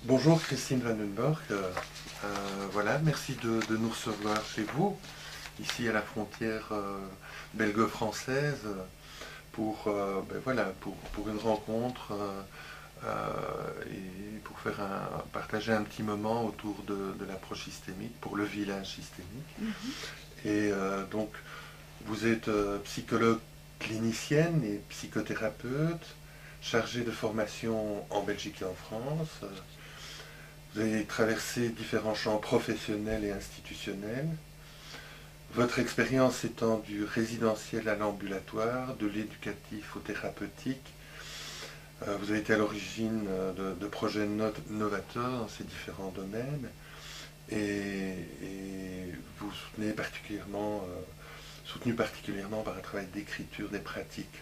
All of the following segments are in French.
Bonjour Christine Vandenborg. Voilà, merci de nous recevoir chez vous, ici à la frontière belgo-française, pour une rencontre et pour partager un petit moment autour de l'approche systémique, pour le village systémique. Mhm. Donc, vous êtes psychologue clinicienne et psychothérapeute, chargée de formation en Belgique et en France. Vous avez traversé différents champs professionnels et institutionnels. Votre expérience étant du résidentiel à l'ambulatoire, de l'éducatif au thérapeutique, vous avez été à l'origine de projets novateurs dans ces différents domaines et vous soutenu particulièrement par un travail d'écriture des pratiques.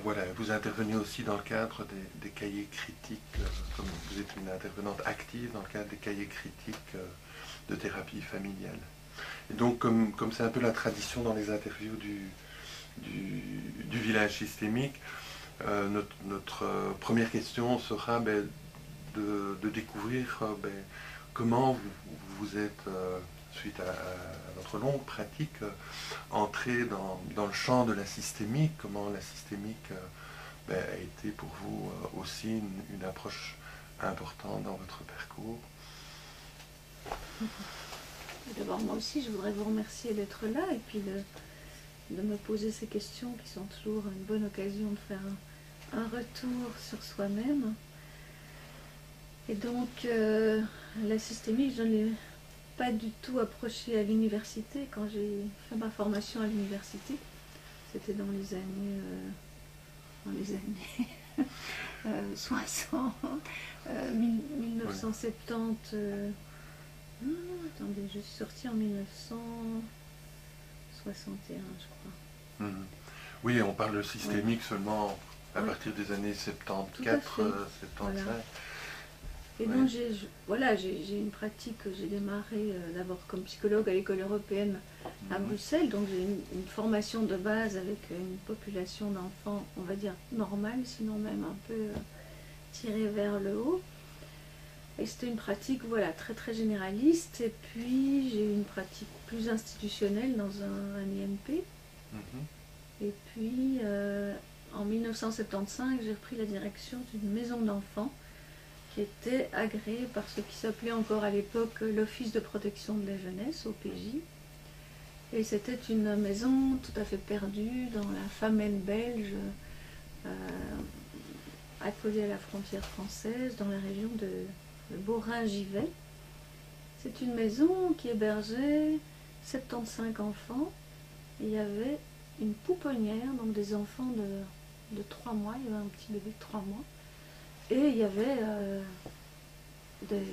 Voilà, vous intervenez aussi dans le cadre des cahiers critiques, comme vous êtes une intervenante active dans le cadre des cahiers critiques de thérapie familiale. Et donc, comme c'est un peu la tradition dans les interviews du village systémique, notre première question sera de découvrir comment vous êtes, suite à votre longue pratique, entré dans le champ de la systémique, comment la systémique a été pour vous aussi une approche importante dans votre parcours. D'abord, moi aussi, je voudrais vous remercier d'être là et puis de me poser ces questions qui sont toujours une bonne occasion de faire un retour sur soi-même. Et donc, la systémique, je ne l'ai pas du tout approchée à l'université quand j'ai fait ma formation à l'université. C'était dans les années 60, 1970. Attendez, je suis sortie en 1961, je crois. Mhm. Oui, on parle de systémique seulement à Oui, partir des années tout à 74, fait. Voilà. 75. Et Oui. donc, j'ai une pratique que j'ai démarrée d'abord comme psychologue à l'école européenne à Mhm. Bruxelles. Donc, j'ai une formation de base avec une population d'enfants, on va dire, normale, sinon même un peu tirée vers le haut. Et c'était une pratique, voilà, très très généraliste. Et puis j'ai eu une pratique plus institutionnelle dans un IMP. Mhm. Et puis en 1975, j'ai repris la direction d'une maison d'enfants qui était agréée par ce qui s'appelait encore à l'époque l'Office de protection de la jeunesse, OPJ. Et c'était une maison tout à fait perdue dans la Famenne belge, euh, accolée à la frontière française, dans la région de Beaurain-Givet. C'est une maison qui hébergeait 75 enfants. Et il y avait une pouponnière, donc des enfants de 3 mois. Il y avait un petit bébé de 3 mois. Et il y avait des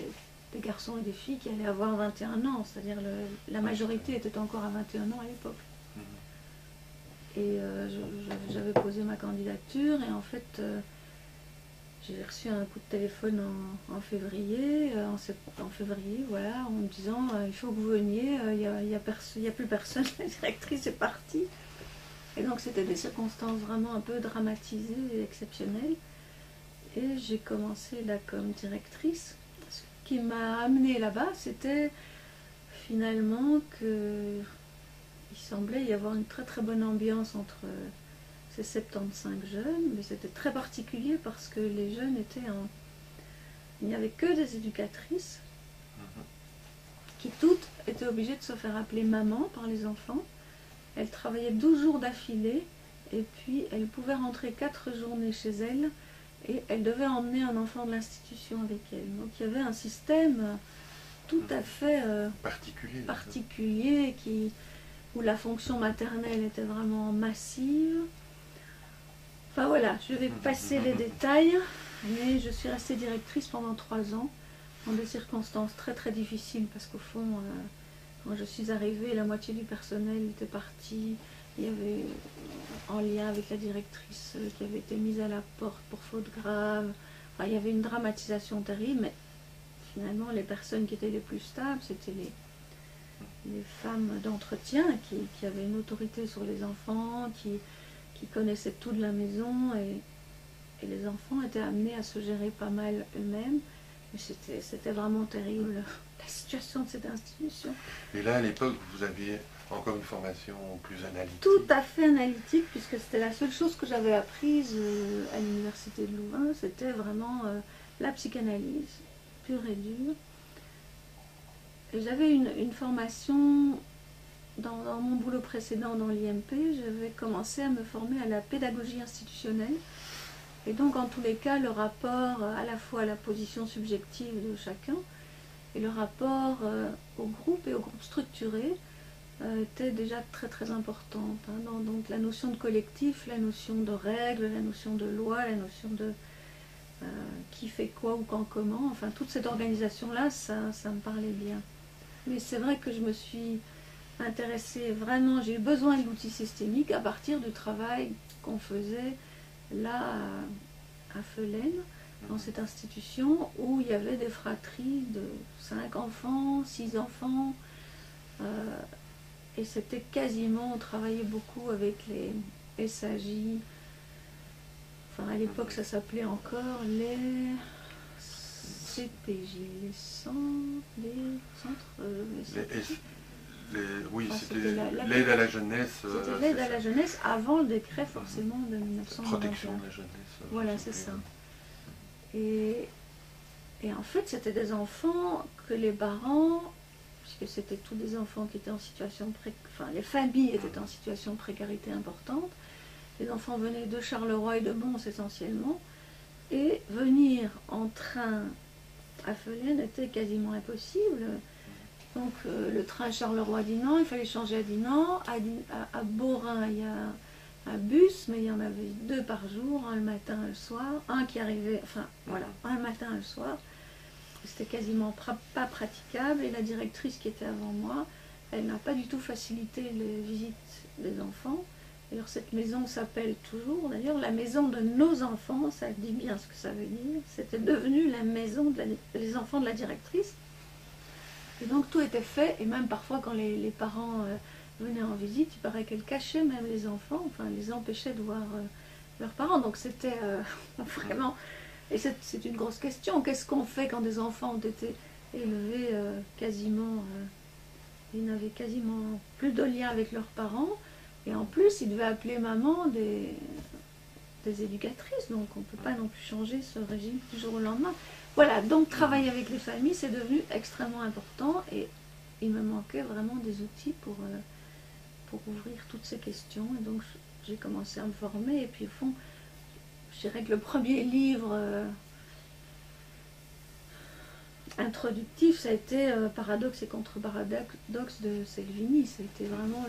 garçons et des filles qui allaient avoir 21 ans. C'est-à-dire la majorité était encore à 21 ans à l'époque. Mhm. Et j'avais posé ma candidature et en fait j'ai reçu un coup de téléphone en février, en février, voilà, en me disant il faut que vous veniez, il n'y a plus personne, la directrice est partie. Et donc c'était des circonstances vraiment un peu dramatisées et exceptionnelles. Et j'ai commencé là comme directrice. Ce qui m'a amenée là-bas, c'était finalement que il semblait y avoir une très très bonne ambiance entre ces 75 jeunes, mais c'était très particulier parce que les jeunes étaient en... Il n'y avait que des éducatrices Mhm. qui toutes étaient obligées de se faire appeler maman par les enfants. Elles travaillaient 12 jours d'affilée et puis elles pouvaient rentrer 4 journées chez elles et elles devaient emmener un enfant de l'institution avec elles. Donc il y avait un système tout à fait Particulier. particulier où la fonction maternelle était vraiment massive. Enfin voilà, je vais passer les détails, mais je suis restée directrice pendant 3 ans, dans des circonstances très très difficiles, parce qu'au fond, quand je suis arrivée, la moitié du personnel était parti. Il y avait, en lien avec la directrice, qui avait été mise à la porte pour faute grave. Enfin, il y avait une dramatisation terrible, mais finalement, les personnes qui étaient les plus stables, c'était les femmes d'entretien qui avaient une autorité sur les enfants, qui connaissaient tout de la maison. et les enfants étaient amenés à se gérer pas mal eux-mêmes. Mais c'était vraiment terrible, la situation de cette institution. Et là, à l'époque, vous aviez encore une formation plus analytique. Tout à fait analytique, puisque c'était la seule chose que j'avais apprise à l'université de Louvain, c'était vraiment la psychanalyse, pure et dure. Et j'avais une formation, dans mon boulot précédent dans l'IMP, j'avais commencé à me former à la pédagogie institutionnelle. Et donc, en tous les cas, le rapport à la fois à la position subjective de chacun et le rapport au groupe et au groupe structuré était déjà très très importante. Hein. Donc la notion de collectif, la notion de règles, la notion de loi, la notion de qui fait quoi ou quand comment, enfin toute cette organisation-là, ça me parlait bien. Mais c'est vrai que je me suis intéressée vraiment, j'ai eu besoin de l'outil systémique à partir du travail qu'on faisait là à Felaine, dans cette institution où il y avait des fratries de 5 enfants, 6 enfants, et c'était quasiment, on travaillait beaucoup avec les SAJ, enfin à l'époque ça s'appelait encore les CPJ, les centres, oui, enfin, c'était l'aide à la jeunesse. C'était l'aide à la jeunesse avant le décret forcément de 1991. Protection de la jeunesse. Voilà, c'est ça. Et en fait, c'était des enfants que les parents, puisque c'était tous des enfants qui étaient en situation enfin les familles étaient en situation de précarité importante. Les enfants venaient de Charleroi et de Mons essentiellement, et venir en train à Felaine était quasiment impossible. Donc le train Charleroi-Dinan, il fallait changer à Dinan. À Beaurain, il y a un bus, mais il y en avait 2 par jour, un le matin, un le soir, un qui arrivait, enfin voilà, un le matin, un le soir. C'était quasiment pas praticable, et la directrice qui était avant moi, elle n'a pas du tout facilité les visites des enfants. Alors cette maison s'appelle toujours, d'ailleurs, la maison de nos enfants, ça dit bien ce que ça veut dire. C'était devenu la maison des enfants de la directrice. Et donc tout était fait, et même parfois quand les parents venaient en visite, il paraît qu'elle cachait même les enfants, enfin les empêchait de voir leurs parents. Donc c'était vraiment... Et c'est une grosse question. Qu'est-ce qu'on fait quand des enfants ont été élevés quasiment... ils n'avaient quasiment plus de lien avec leurs parents, et en plus ils devaient appeler maman des éducatrices, donc on ne peut pas non plus changer ce régime du jour au lendemain. Voilà, donc travailler avec les familles, c'est devenu extrêmement important, et il me manquait vraiment des outils pour ouvrir toutes ces questions. Et donc j'ai commencé à me former, et puis au fond, je dirais que le premier livre introductif, ça a été Paradoxe et contre-paradoxe de Selvigny. C'était vraiment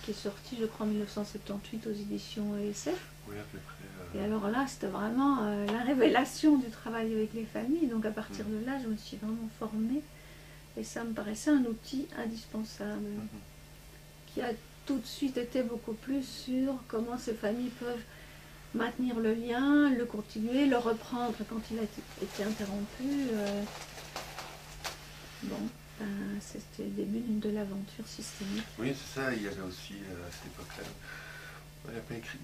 qui est sorti, je crois, en 1978 aux éditions ESF. Oui, à peu près. Et alors là, c'était vraiment la révélation du travail avec les familles. Donc à partir de là, je me suis vraiment formée. Et ça me paraissait un outil indispensable, qui a tout de suite été beaucoup plus sur comment ces familles peuvent maintenir le lien, le continuer, le reprendre quand il a été interrompu. C'était le début de l'aventure systémique. Oui, c'est ça. Il y avait aussi à cette époque-là, on n'a pas écrit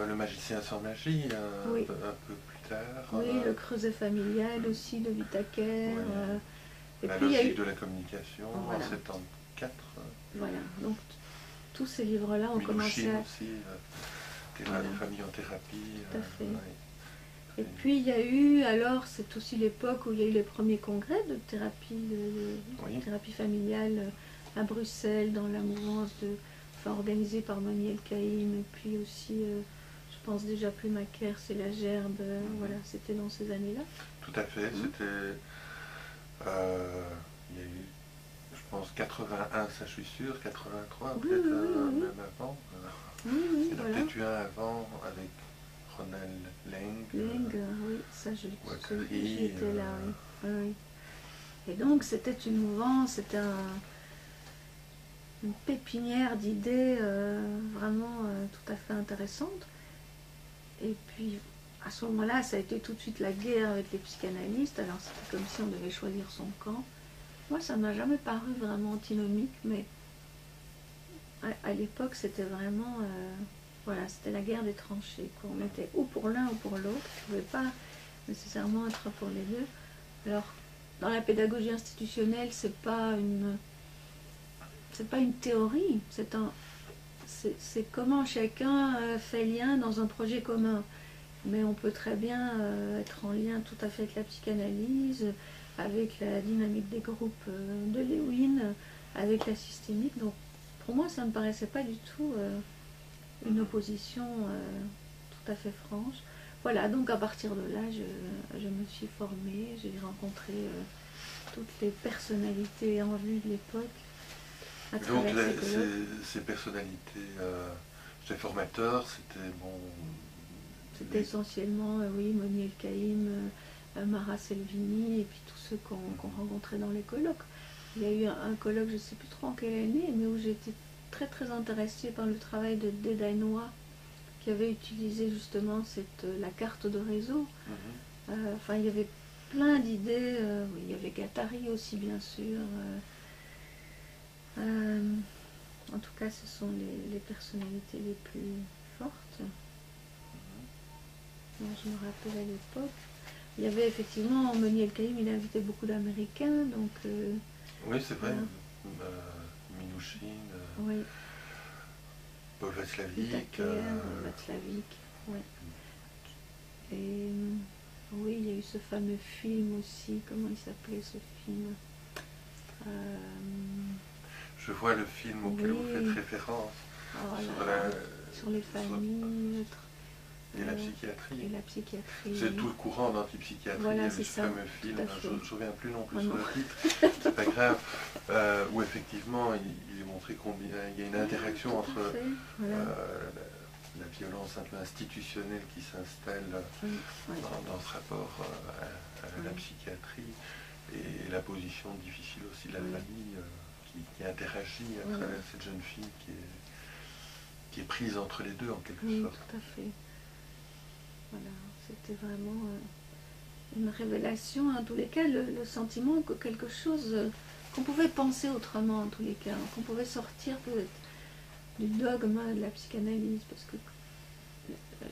Le magicien sans magie, oui. un peu plus tard. Oui, le creuset familial aussi de Vitaquer. Et la puis, logique de la communication, voilà. En 74. Voilà, donc tous ces livres-là ont commencé à... aussi, voilà. Famille en thérapie. Tout à fait. Et puis il y a eu, alors c'est aussi l'époque où il y a eu les premiers congrès de thérapie, thérapie familiale à Bruxelles, dans la mouvance organisée par Moniel Caïm, et puis aussi, je pense déjà plus Macaire, c'est la Gerbe, voilà, c'était dans ces années-là. Tout à fait, c'était, il y a eu, je pense, 81, ça je suis sûr, 83, peut-être même avant. Oui, il y en a peut-être eu un avant avec Ronald Leng. Oui, ça j'étais là, oui. Et donc c'était une mouvance, c'était une pépinière d'idées vraiment tout à fait intéressante. Et puis à ce moment-là, ça a été tout de suite la guerre avec les psychanalystes. Alors c'était comme si on devait choisir son camp. Moi, ça ne m'a jamais paru vraiment antinomique, mais à l'époque, c'était vraiment... voilà, c'était la guerre des tranchées, quoi. On était ou pour l'un ou pour l'autre, on ne pouvait pas nécessairement être pour les deux. Alors, dans la pédagogie institutionnelle, c'est pas une théorie, c'est comment chacun fait lien dans un projet commun. Mais on peut très bien être en lien tout à fait avec la psychanalyse, avec la dynamique des groupes de Lewin, avec la systémique. Donc pour moi, ça ne me paraissait pas du tout une opposition tout à fait franche. Voilà, donc à partir de là, je me suis formée, j'ai rencontré toutes les personnalités en vue de l'époque. Donc ces personnalités, ces formateurs, c'était bon... C'était essentiellement, oui, Moni El-Kaïm, Mara Selvini, et puis tous ceux qu'on rencontrait dans les colloques. Il y a eu un colloque, je ne sais plus trop en quelle année, mais où j'étais très très intéressée par le travail de Dedainoa, qui avait utilisé justement la carte de réseau. Enfin, il y avait plein d'idées. Oui, il y avait Guattari aussi, bien sûr. En tout cas, ce sont les personnalités les plus fortes. Je me rappelle à l'époque. Il y avait effectivement, Moni El-Kaïm, il invitait beaucoup d'Américains, donc... oui, c'est vrai. Minouchine, oui. Paul Václavic. Václavic, oui. Et oui, il y a eu ce fameux film aussi, comment il s'appelait ce film Je vois le film auquel vous faites référence. Sur les familles... Et la psychiatrie. Et la psychiatrie. C'est tout le courant d'antipsychiatrie. Voilà, il y avait ce fameux film, je ne me souviens plus non plus sur le titre, c'est pas grave, où effectivement il est montré combien il y a une interaction entre la violence un peu institutionnelle qui s'installe dans ce rapport à la psychiatrie et la position difficile aussi de la famille qui interagit à travers cette jeune fille qui est prise entre les deux en quelque sorte. Tout à fait. Voilà, c'était vraiment une révélation, en tous les cas, le sentiment que quelque chose, qu'on pouvait penser autrement en tous les cas, qu'on pouvait sortir peut-être du dogme de la psychanalyse, parce que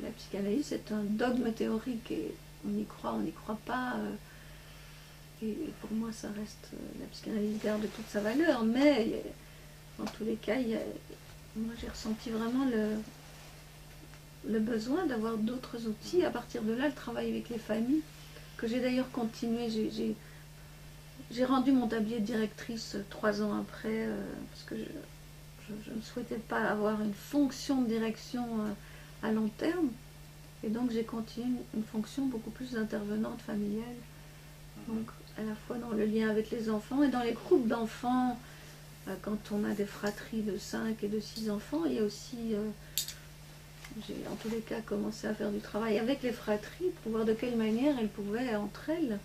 la psychanalyse c'est un dogme théorique et on y croit pas, et pour moi ça reste, la psychanalyse garde toute sa valeur, mais en tous les cas, moi j'ai ressenti vraiment le besoin d'avoir d'autres outils. À partir de là, le travail avec les familles, que j'ai d'ailleurs continué, j'ai rendu mon tablier de directrice 3 ans après, parce que je ne souhaitais pas avoir une fonction de direction à long terme, et donc j'ai continué une fonction beaucoup plus d'intervenante familiale, donc à la fois dans le lien avec les enfants et dans les groupes d'enfants. Quand on a des fratries de 5 et de 6 enfants, il y a aussi... j'ai en tous les cas commencé à faire du travail avec les fratries pour voir de quelle manière elles pouvaient entre elles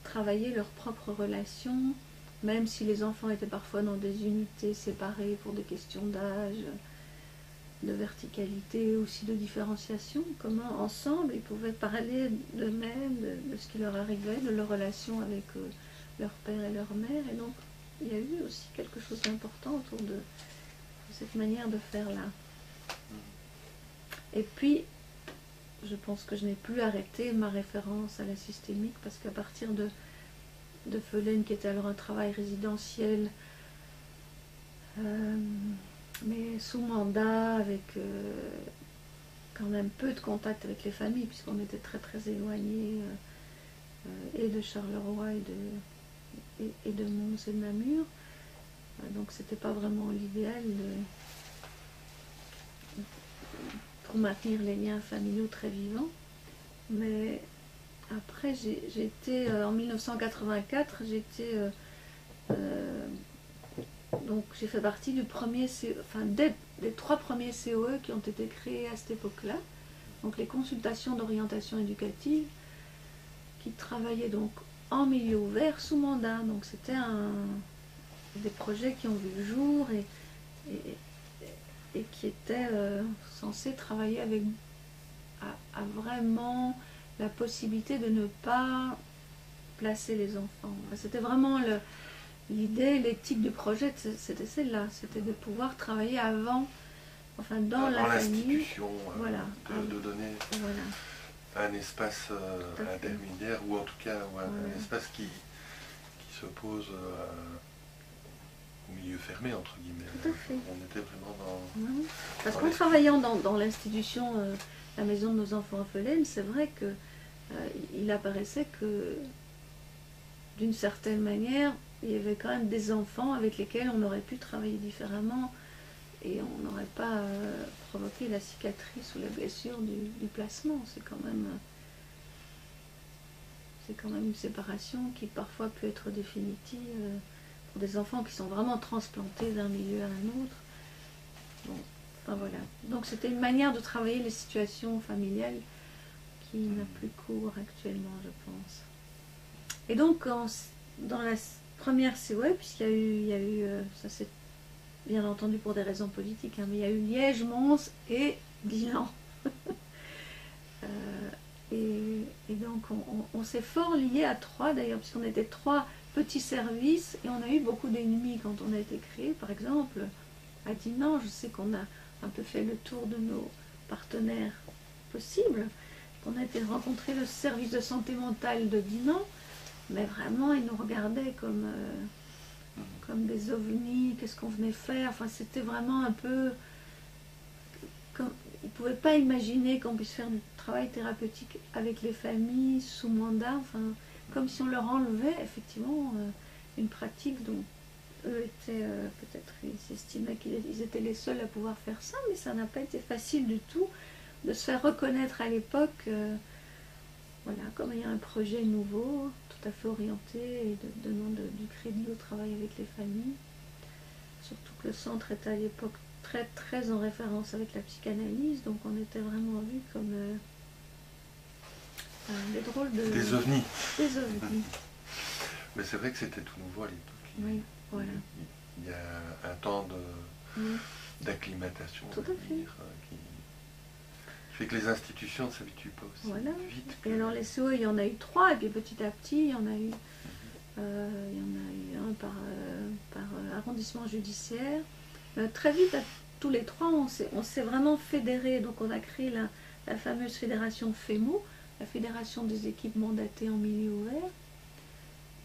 travailler leurs propres relations, même si les enfants étaient parfois dans des unités séparées pour des questions d'âge, de verticalité, aussi de différenciation, comment ensemble ils pouvaient parler d'eux-mêmes, de ce qui leur arrivait, de leur relation avec leur père et leur mère. Et donc il y a eu aussi quelque chose d'important autour de cette manière de faire là. Et puis je pense que je n'ai plus arrêté ma référence à la systémique, parce qu'à partir de Felaine, qui était alors un travail résidentiel, mais sous mandat, avec quand même peu de contact avec les familles, puisqu'on était très très éloignés et de Charleroi et de Mons et de Namur. Donc c'était pas vraiment l'idéal pour maintenir les liens familiaux très vivants. Mais après, j'étais en 1984, donc j'ai fait partie du premier des 3 premiers COE qui ont été créés à cette époque-là. Donc les consultations d'orientation éducative, qui travaillaient donc en milieu ouvert sous mandat. Donc c'était des projets qui ont vu le jour et qui étaient censés travailler avec à vraiment la possibilité de ne pas placer les enfants. C'était vraiment l'idée, l'éthique du projet, c'était celle-là, c'était de pouvoir travailler avant enfin dans la famille. L'institution, Voilà. de donner Voilà. un espace intermédiaire, ou en tout cas un espace qui s'oppose au milieu fermé, entre guillemets. Tout à fait. On était vraiment dans... Oui. Parce qu'en travaillant dans l'institution, la maison de nos enfants orphelins, c'est vrai que il apparaissait que d'une certaine manière, il y avait quand même des enfants avec lesquels on aurait pu travailler différemment et on n'aurait pas provoqué la cicatrice ou la blessure du placement. C'est quand même une séparation qui parfois peut être définitive pour des enfants qui sont vraiment transplantés d'un milieu à un autre. Bon, enfin voilà. Donc c'était une manière de travailler les situations familiales qui n'a plus cours actuellement, je pense. Et donc, dans la première COE, puisqu'il y a eu ça c'est bien entendu pour des raisons politiques, hein, mais il y a eu Liège, Mons et Dinan. Et donc, on s'est fort liés à Troyes, d'ailleurs, puisqu'on était 3 petits services, et on a eu beaucoup d'ennemis quand on a été créé. Par exemple, à Dinan, je sais qu'on a un peu fait le tour de nos partenaires possibles. On a été rencontrer le service de santé mentale de Dinan, mais vraiment, ils nous regardaient comme des ovnis, qu'est-ce qu'on venait faire. Enfin, c'était vraiment un peu... Ils ne pouvaient pas imaginer qu'on puisse faire du travail thérapeutique avec les familles sous mandat, enfin, comme si on leur enlevait effectivement une pratique dont eux étaient, peut-être, ils s'estimaient qu'ils étaient les seuls à pouvoir faire ça, mais ça n'a pas été facile du tout de se faire reconnaître à l'époque, voilà, comme il y a un projet nouveau, tout à fait orienté et donnant du crédit au travail avec les familles. Surtout que le centre était à l'époque très très en référence avec la psychanalyse, donc on était vraiment vus comme des drôles de... Des ovnis. Des ovnis. Mais c'est vrai que c'était tout nouveau à l'époque. Oui, voilà. Il y a un temps d'acclimatation, tout à fait. Qui fait que les institutions ne s'habituent pas aussi vite. Et alors les CO, il y en a eu 3, et puis petit à petit, il y en a eu un par arrondissement judiciaire. Très vite, tous les 3, on s'est vraiment fédérés. Donc on a créé la fameuse fédération FEMO, la fédération des équipes mandatées en milieu ouvert.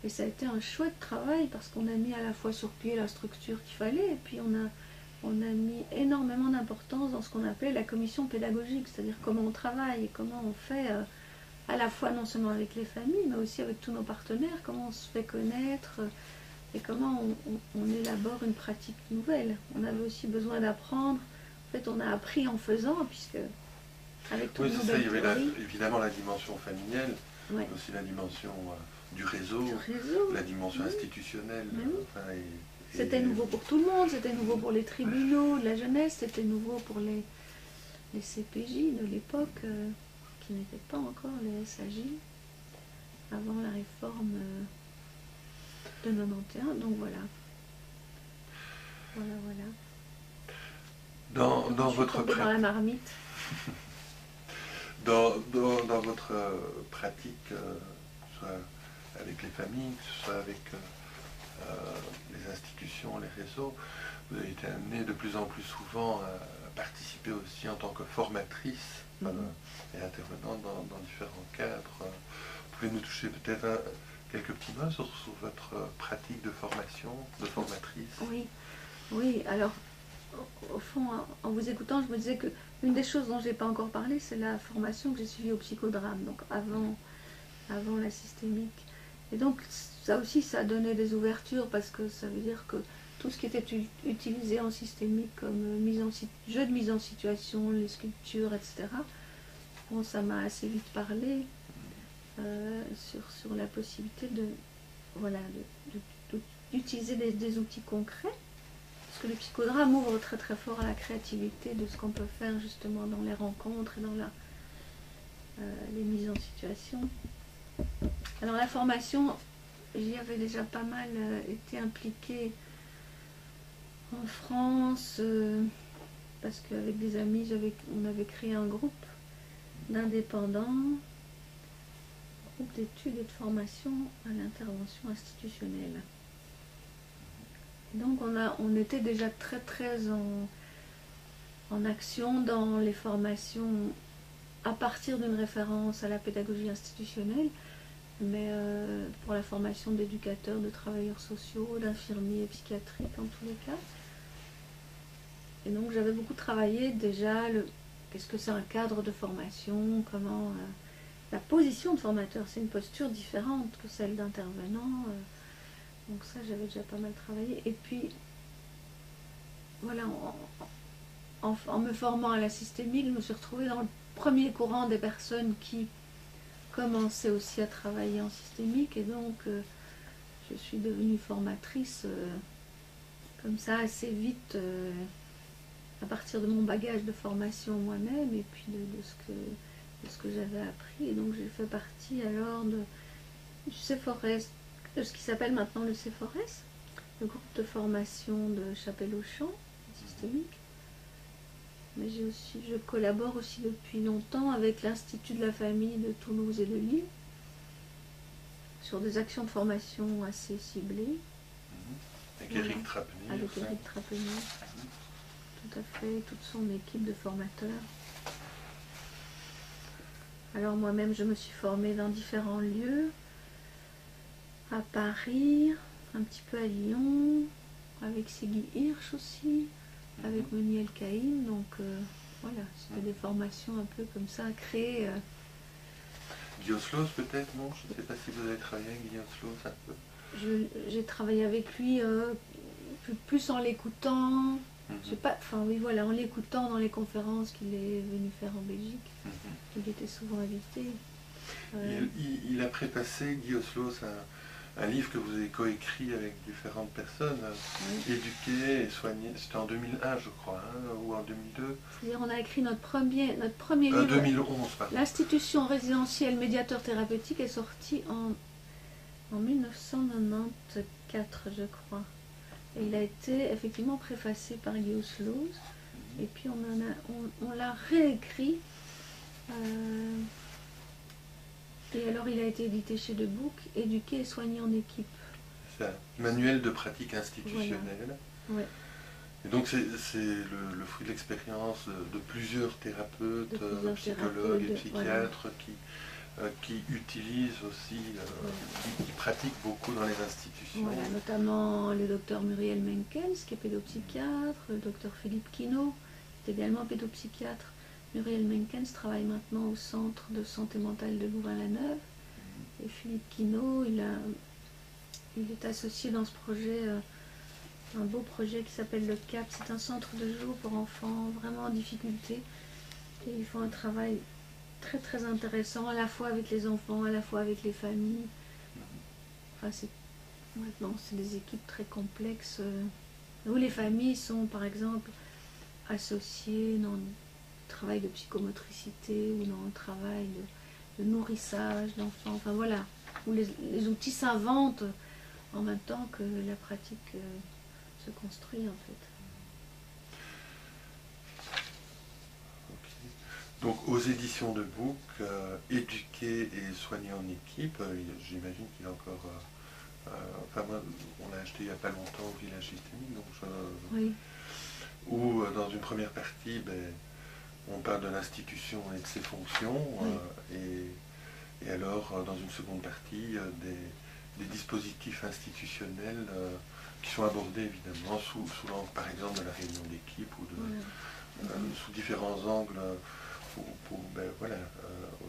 Et ça a été un chouette travail parce qu'on a mis à la fois sur pied la structure qu'il fallait, et puis on a mis énormément d'importance dans ce qu'on appelait la commission pédagogique, c'est-à-dire comment on travaille et comment on fait à la fois non seulement avec les familles, mais aussi avec tous nos partenaires, comment on se fait connaître et comment on élabore une pratique nouvelle. On avait aussi besoin d'apprendre. En fait, on a appris en faisant, puisque avec tout oui, c'est ça, il y avait évidemment la dimension familiale, mais aussi la dimension du réseau, la dimension institutionnelle. C'était nouveau pour tout le monde, c'était nouveau pour les tribunaux, la jeunesse, c'était nouveau pour les CPJ de l'époque, qui n'étaient pas encore les SAJ, avant la réforme de 91, donc voilà. Voilà. Dans votre pratique, dans la marmite. dans votre pratique, soit avec les familles, que ce soit avec les institutions, les réseaux, vous avez été amené de plus en plus souvent à participer aussi en tant que formatrice et intervenante dans différents cadres. Pouvez-nous toucher peut-être quelques petits mots sur votre pratique de formation, de formatrice? Oui, alors au fond, en vous écoutant, je me disais que une des choses dont je n'ai pas encore parlé, c'est la formation que j'ai suivie au psychodrame, donc avant la systémique. Et donc ça aussi, ça a donné des ouvertures, parce que ça veut dire que tout ce qui était utilisé en systémique comme jeu de mise en situation, les sculptures, etc., bon, ça m'a assez vite parlé sur la possibilité d'utiliser des outils concrets. Parce que le psychodrame ouvre très très fort à la créativité de ce qu'on peut faire justement dans les rencontres et dans les mises en situation. Alors la formation, j'y avais déjà pas mal été impliquée en France, parce qu'avec des amis, on avait créé un groupe d'indépendants, groupe d'études et de formation à l'intervention institutionnelle. Donc on était déjà très très en action dans les formations à partir d'une référence à la pédagogie institutionnelle, mais pour la formation d'éducateurs, de travailleurs sociaux, d'infirmiers psychiatriques en tous les cas. Et donc j'avais beaucoup travaillé déjà qu'est-ce que c'est un cadre de formation, comment la position de formateur, c'est une posture différente que celle d'intervenant. Donc ça j'avais déjà pas mal travaillé. Et puis voilà, en me formant à la systémique, je me suis retrouvée dans le premier courant des personnes qui commençaient aussi à travailler en systémique, et donc je suis devenue formatrice comme ça assez vite à partir de mon bagage de formation moi-même et puis de ce que j'avais appris. Et donc j'ai fait partie alors du CFORES, de ce qui s'appelle maintenant le CFORES, le groupe de formation de Chapelle-Auchamp, systémique. Mais je collabore aussi depuis longtemps avec l'Institut de la famille de Toulouse et de Lille sur des actions de formation assez ciblées. Avec Éric Trapenier. Avec Éric Trapenier. Tout à fait, toute son équipe de formateurs. Alors moi-même, je me suis formée dans différents lieux, à Paris, un petit peu à Lyon, avec Siggy Hirsch aussi, avec Moniel Caïn. Donc voilà, c'était des formations un peu comme ça, créées. Guy Oslos peut-être, non? Je ne sais pas si vous avez travaillé avec Guy Oslos un peu. J'ai travaillé avec lui plus en l'écoutant. J'ai pas, enfin oui, voilà, en l'écoutant dans les conférences qu'il est venu faire en Belgique. Il était souvent invité. Il a prépassé, Guy Oslos, un livre que vous avez coécrit avec différentes personnes, Éduquer et soigner. C'était en 2001, je crois, hein, ou en 2002. C'est-à-dire, on a écrit notre premier livre. 2011, pardon. L'institution résidentielle médiateur thérapeutique est sortie en 1994, je crois. Et il a été effectivement préfacé par Guy Oslos. Et puis on l'a réécrit. Et alors il a été édité chez Debook, Éduquer et soigner en équipe. C'est un manuel de pratique institutionnelle. Voilà. Ouais. Et donc c'est le fruit de l'expérience de plusieurs thérapeutes, psychologues et psychiatres qui utilisent aussi, qui pratiquent beaucoup dans les institutions. Voilà, notamment le docteur Muriel Menkels, qui est pédopsychiatre, le docteur Philippe Quinault, qui est également pédopsychiatre. Muriel Menkels travaille maintenant au centre de santé mentale de Louvain-la-Neuve. Et Philippe Quinault, il est associé dans ce projet, un beau projet qui s'appelle le CAP. C'est un centre de jour pour enfants vraiment en difficulté. Et ils font un travail très très intéressant, à la fois avec les enfants, à la fois avec les familles. Enfin, maintenant, c'est des équipes très complexes où les familles sont par exemple associées dans le travail de psychomotricité ou dans le travail de nourrissage d'enfants. Enfin voilà, où les outils s'inventent en même temps que la pratique se construit en fait. Donc aux éditions de Book, Éduquer et soigner en équipe, j'imagine qu'il y a encore... enfin moi, on l'a acheté il n'y a pas longtemps au Village Systémique, donc oui. Où dans une première partie, on parle de l'institution et de ses fonctions, et alors dans une seconde partie, des dispositifs institutionnels qui sont abordés évidemment sous l'angle par exemple de la réunion d'équipe ou sous différents angles. Pour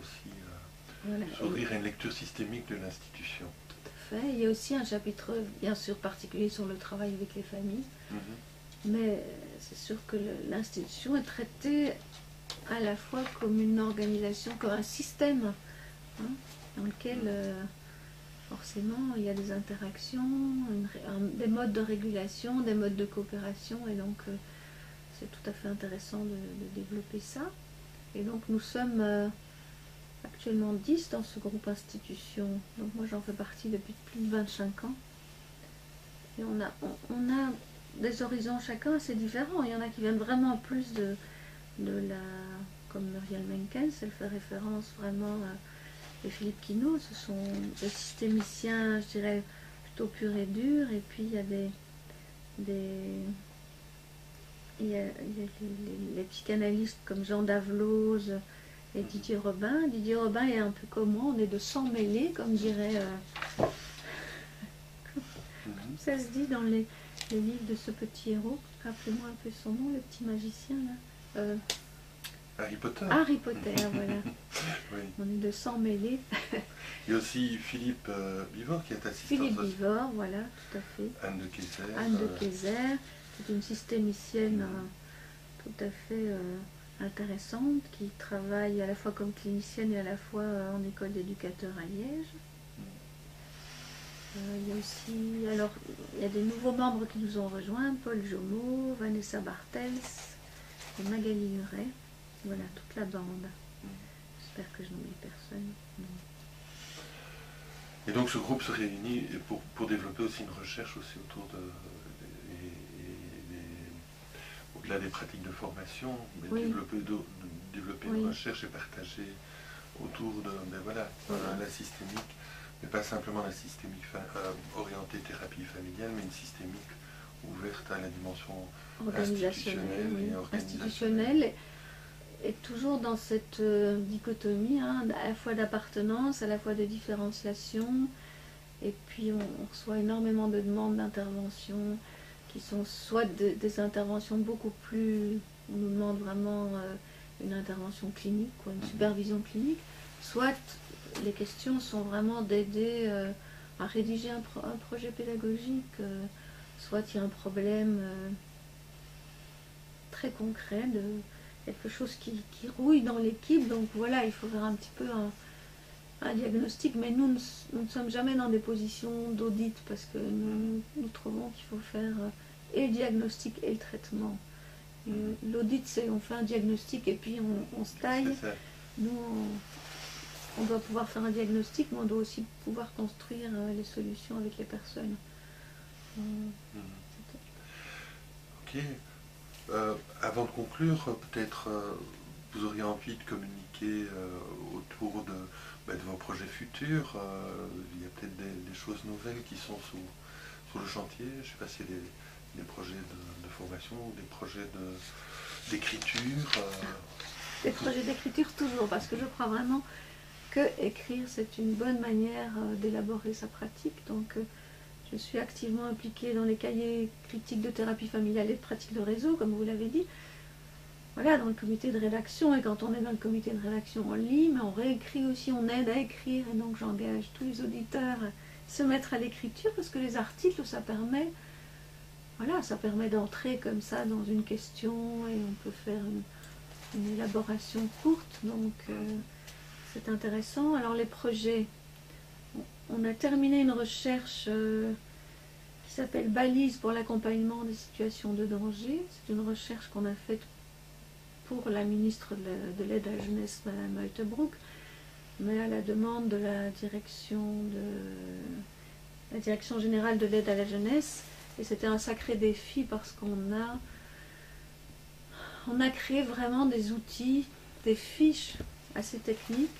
aussi s'ouvrir à une lecture systémique de l'institution. Tout à fait. Il y a aussi un chapitre bien sûr particulier sur le travail avec les familles, mais c'est sûr que l'institution est traitée à la fois comme une organisation, comme un système, dans lequel forcément il y a des interactions, des modes de régulation, des modes de coopération, et donc c'est tout à fait intéressant de développer ça. Et donc nous sommes actuellement 10 dans ce groupe institution. Donc moi j'en fais partie depuis plus de 25 ans. Et on a des horizons chacun assez différents. Il y en a qui viennent vraiment plus de la... Comme Muriel Menkels, elle fait référence vraiment à Philippe Quinault. Ce sont des systémiciens, je dirais, plutôt purs et durs. Et puis il y a les psychanalystes comme Jean Davlose et Didier Robin. Didier Robin est un peu comme moi, on est de sang mêlé, comme dirait... ça se dit dans les livres de ce petit héros. Rappelez-moi un peu son nom, le petit magicien là. Harry Potter. Harry Potter, voilà. Oui. On est de sang mêlé. Il y a aussi Philippe Bivor qui est assistant. Philippe Bivor, voilà, tout à fait. Anne de Kayser. Anne de Kayser, c'est une systémicienne tout à fait intéressante qui travaille à la fois comme clinicienne et à la fois en école d'éducateur à Liège. Il y a aussi, alors, il y a des nouveaux membres qui nous ont rejoints, Paul Jomeau, Vanessa Bartels et Magali Huret. Voilà, toute la bande. J'espère que je n'oublie personne. Et donc ce groupe se réunit pour développer aussi une recherche aussi autour de... au-delà des pratiques de formation, mais oui. développer une recherche et partager autour de la systémique, mais pas simplement la systémique orientée thérapie familiale, mais une systémique ouverte à la dimension institutionnelle et organisationnelle. Et toujours dans cette dichotomie, à la fois d'appartenance, à la fois de différenciation, et puis on reçoit énormément de demandes d'intervention, qui sont soit des interventions beaucoup plus, on nous demande vraiment une intervention clinique, une supervision clinique, soit les questions sont vraiment d'aider à rédiger un projet pédagogique, soit il y a un problème très concret de quelque chose qui rouille dans l'équipe, donc voilà, il faut faire un petit peu un diagnostic, mais nous ne sommes jamais dans des positions d'audit, parce que nous trouvons qu'il faut faire et le diagnostic et le traitement. L'audit, c'est on fait un diagnostic et puis on se taille. Nous, on doit pouvoir faire un diagnostic, mais on doit aussi pouvoir construire les solutions avec les personnes. Ok. Avant de conclure, peut-être vous auriez envie de communiquer autour de vos projets futurs. Il y a peut-être des choses nouvelles qui sont sur le chantier. Je ne sais pas s'il y a des projets de formation, des projets d'écriture. Des projets d'écriture toujours, parce que je crois vraiment que écrire, c'est une bonne manière d'élaborer sa pratique. Donc, je suis activement impliquée dans les cahiers critiques de thérapie familiale et de pratique de réseau, comme vous l'avez dit. Voilà, dans le comité de rédaction, et quand on est dans le comité de rédaction, on lit, mais on réécrit aussi, on aide à écrire, et donc j'engage tous les auditeurs à se mettre à l'écriture, parce que les articles, ça permet, voilà, ça permet d'entrer comme ça dans une question, et on peut faire une élaboration courte, donc c'est intéressant. Alors les projets, on a terminé une recherche qui s'appelle Balise pour l'accompagnement des situations de danger. C'est une recherche qu'on a faite pour la ministre de l'aide à la jeunesse, Mme Heutebrück, mais à la demande de la direction générale de l'aide à la jeunesse. Et c'était un sacré défi parce qu'on a créé vraiment des outils, des fiches assez techniques,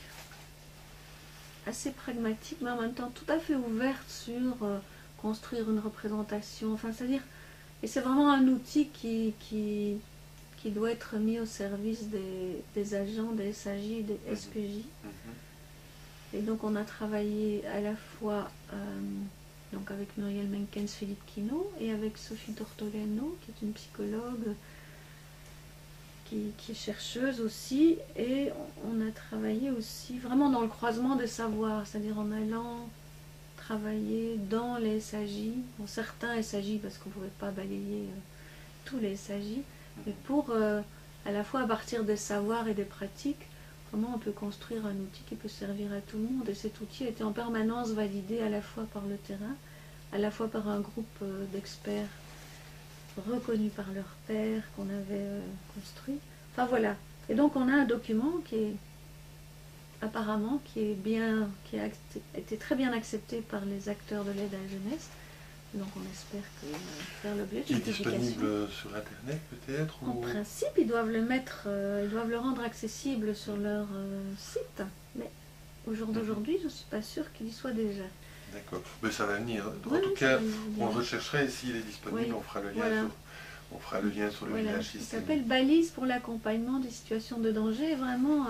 assez pragmatiques, mais en même temps tout à fait ouvertes sur construire une représentation. Enfin, c'est-à-dire, et c'est vraiment un outil qui doit être mis au service des agents, des SAJ, des SPJ. Et donc on a travaillé à la fois donc avec Muriel Menkens, Philippe Quinault, et avec Sophie Tortolano, qui est une psychologue qui est chercheuse aussi, et on a travaillé aussi vraiment dans le croisement des savoirs, c'est-à-dire en allant travailler dans les SAJ, bon, certains SAJ, parce qu'on ne pouvait pas balayer tous les SAJ, mais pour à la fois à partir des savoirs et des pratiques, comment on peut construire un outil qui peut servir à tout le monde. Et cet outil a été en permanence validé à la fois par le terrain, à la fois par un groupe d'experts reconnus par leurs pairs qu'on avait construit. Enfin voilà. Et donc on a un document qui est apparemment qui a été très bien accepté par les acteurs de l'aide à la jeunesse. Donc on espère faire l'objet d'une publication. Qui est disponible sur Internet peut-être En principe, ils doivent le rendre accessible sur leur site. Mais au jour d'aujourd'hui, je ne suis pas sûre qu'il y soit déjà. D'accord. Mais ça va venir. Oui, en tout cas, on le rechercherait et s'il est disponible, on fera le lien. On fera le lien sur le Voilà, village il systémique. s'appelle Balise pour l'accompagnement des situations de danger. Et vraiment,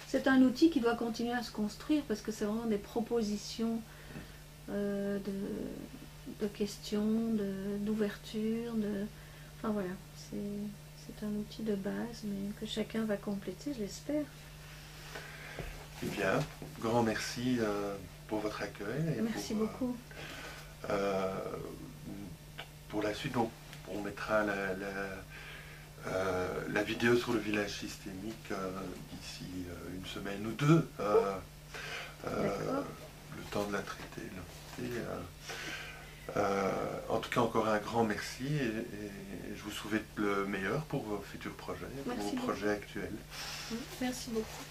c'est un outil qui doit continuer à se construire parce que c'est vraiment des propositions de questions, d'ouverture. Enfin voilà, c'est un outil de base, mais que chacun va compléter, je l'espère. Eh bien, grand merci pour votre accueil. Et Merci beaucoup. Pour la suite, donc, on mettra la vidéo sur le village systémique d'ici une semaine ou deux. Le temps de la traiter. En tout cas, encore un grand merci et je vous souhaite le meilleur pour vos futurs projets, pour vos projets actuels. Merci beaucoup.